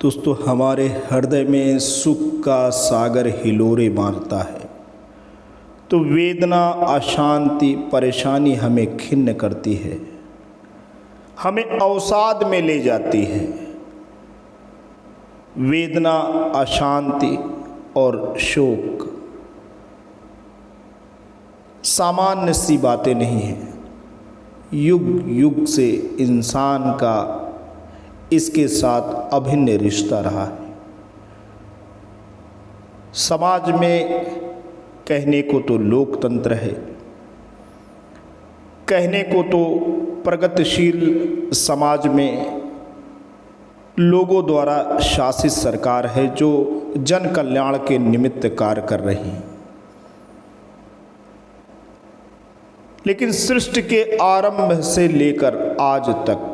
दोस्तों, हमारे हृदय में सुख का सागर हिलोरे मारता है तो वेदना, अशांति, परेशानी हमें खिन्न करती है, हमें अवसाद में ले जाती है। वेदना, अशांति और शोक सामान्य सी बातें नहीं हैं। युग युग से इंसान का इसके साथ अभिन्न रिश्ता रहा है। समाज में कहने को तो लोकतंत्र है, कहने को तो प्रगतिशील समाज में लोगों द्वारा शासित सरकार है जो जन कल्याण के निमित्त कार्य कर रही है। लेकिन सृष्टि के आरंभ से लेकर आज तक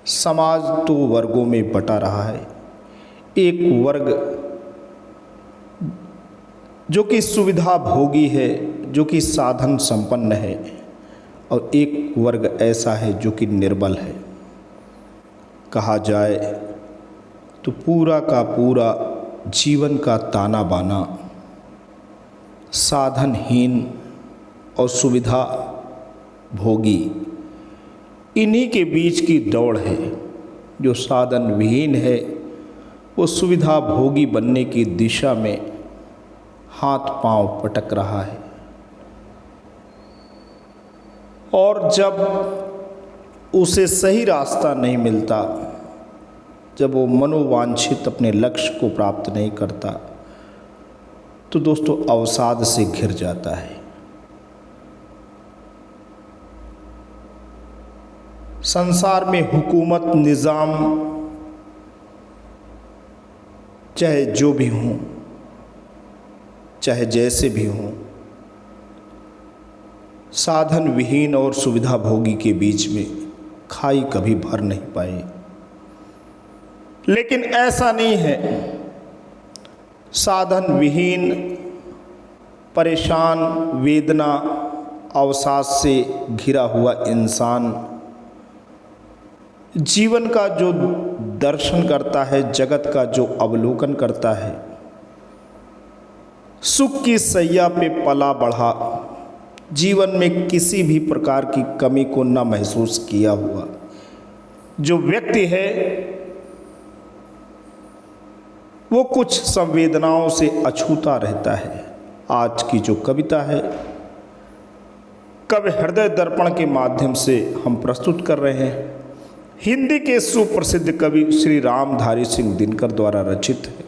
समाज दो वर्गों में बटा रहा है। एक वर्ग जो कि सुविधा भोगी है, जो कि साधन संपन्न है, और एक वर्ग ऐसा है जो कि निर्बल है। कहा जाए तो पूरा का पूरा जीवन का ताना बाना साधनहीन और सुविधा भोगी इन्हीं के बीच की दौड़ है। जो साधन विहीन है वो सुविधा भोगी बनने की दिशा में हाथ पांव पटक रहा है, और जब उसे सही रास्ता नहीं मिलता, जब वो मनोवांछित अपने लक्ष्य को प्राप्त नहीं करता, तो दोस्तों अवसाद से घिर जाता है। संसार में हुकूमत, निज़ाम चाहे जो भी हों, चाहे जैसे भी हों, साधन विहीन और सुविधा भोगी के बीच में खाई कभी भर नहीं पाए। लेकिन ऐसा नहीं है। साधन विहीन, परेशान, वेदना, अवसाद से घिरा हुआ इंसान जीवन का जो दर्शन करता है, जगत का जो अवलोकन करता है, सुख की सैया पे पला बढ़ा, जीवन में किसी भी प्रकार की कमी को न महसूस किया हुआ जो व्यक्ति है, वो कुछ संवेदनाओं से अछूता रहता है। आज की जो कविता है, कवि हृदय दर्पण के माध्यम से हम प्रस्तुत कर रहे हैं। हिंदी के सुप्रसिद्ध कवि श्री रामधारी सिंह दिनकर द्वारा रचित है,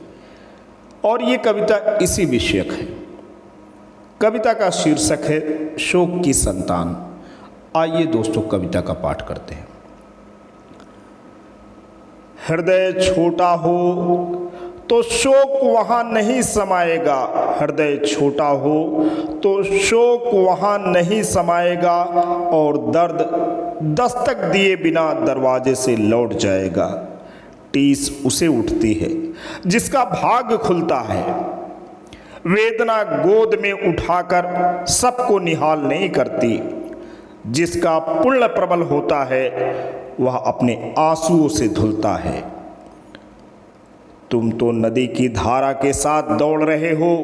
और ये कविता इसी विषयक है। कविता का शीर्षक है शोक की संतान। आइए दोस्तों कविता का पाठ करते हैं। हृदय छोटा हो तो शोक वहाँ नहीं समाएगा, हृदय छोटा हो तो शोक वहाँ नहीं समाएगा, और दर्द दस्तक दिए बिना दरवाजे से लौट जाएगा। टीस उसे उठती है जिसका भाग्य खुलता है, वेदना गोद में उठाकर सबको निहाल नहीं करती। जिसका पुण्य प्रबल होता है वह अपने आंसुओं से धुलता है। तुम तो नदी की धारा के साथ दौड़ रहे हो,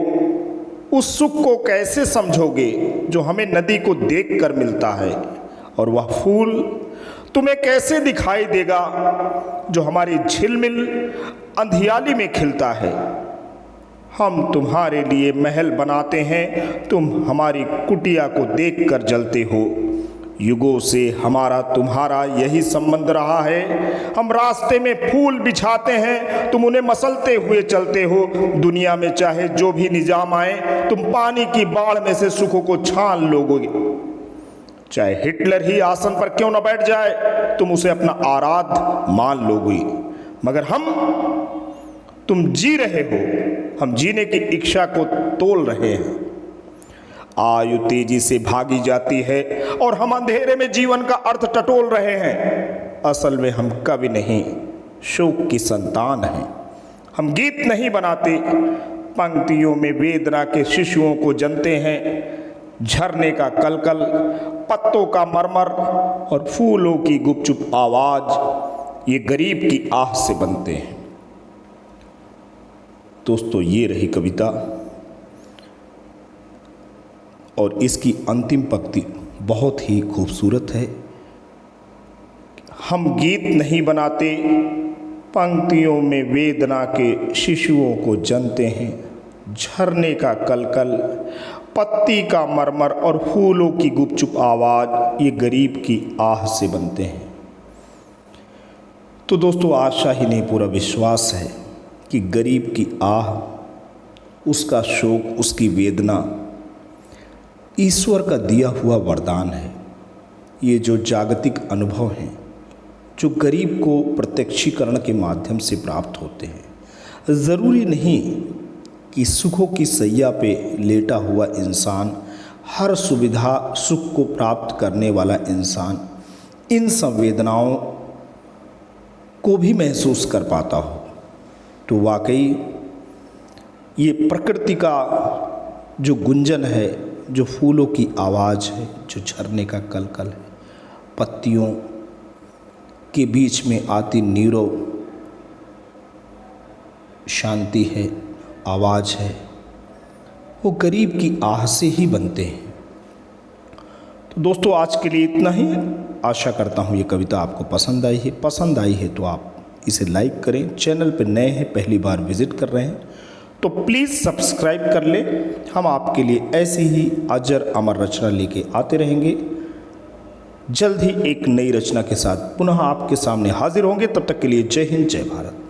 उस सुख को कैसे समझोगे जो हमें नदी को देखकर मिलता है, और वह फूल तुम्हें कैसे दिखाई देगा जो हमारी झिलमिल अंधियाली में खिलता है। हम तुम्हारे लिए महल बनाते हैं, तुम हमारी कुटिया को देखकर जलते हो। युगों से हमारा तुम्हारा यही संबंध रहा है। हम रास्ते में फूल बिछाते हैं, तुम उन्हें मसलते हुए चलते हो। दुनिया में चाहे जो भी निजाम आए, तुम पानी की बाढ़ में से सुखों को छान लोगे। चाहे हिटलर ही आसन पर क्यों न बैठ जाए, तुम उसे अपना आराध्य मान लोगे। मगर तुम जी रहे हो, हम जीने की इच्छा को तोल रहे हैं। आयु तेजी से भागी जाती है और हम अंधेरे में जीवन का अर्थ टटोल रहे हैं। असल में हम कवि नहीं, शोक की संतान हैं। हम गीत नहीं बनाते, पंक्तियों में वेदना के शिशुओं को जनते हैं। झरने का कलकल, पत्तों का मरमर और फूलों की गुपचुप आवाज ये गरीब की आह से बनते हैं। दोस्तों ये रही कविता और इसकी अंतिम पंक्ति बहुत ही खूबसूरत है। हम गीत नहीं बनाते, पंक्तियों में वेदना के शिशुओं को जनते हैं। झरने का कलकल, पत्ती का मरमर और फूलों की गुपचुप आवाज़ ये गरीब की आह से बनते हैं। तो दोस्तों आशा ही नहीं पूरा विश्वास है कि गरीब की आह, उसका शोक, उसकी वेदना ईश्वर का दिया हुआ वरदान है। ये जो जागतिक अनुभव हैं जो गरीब को प्रत्यक्षीकरण के माध्यम से प्राप्त होते हैं, ज़रूरी नहीं कि सुखों की सैया पे लेटा हुआ इंसान, हर सुविधा सुख को प्राप्त करने वाला इंसान इन संवेदनाओं को भी महसूस कर पाता हो। तो वाकई ये प्रकृति का जो गुंजन है, जो फूलों की आवाज़ है, जो झरने का कलकल है, पत्तियों के बीच में आती नीरव शांति है, आवाज़ है, वो गरीब की आह से ही बनते हैं। तो दोस्तों आज के लिए इतना ही। आशा करता हूँ ये कविता आपको पसंद आई है। पसंद आई है तो आप इसे लाइक करें। चैनल पर नए हैं, पहली बार विजिट कर रहे हैं तो प्लीज़ सब्सक्राइब कर लें। हम आपके लिए ऐसी ही अजर अमर रचना लेके आते रहेंगे। जल्द ही एक नई रचना के साथ पुनः आपके सामने हाजिर होंगे। तब तक के लिए जय हिंद, जय भारत।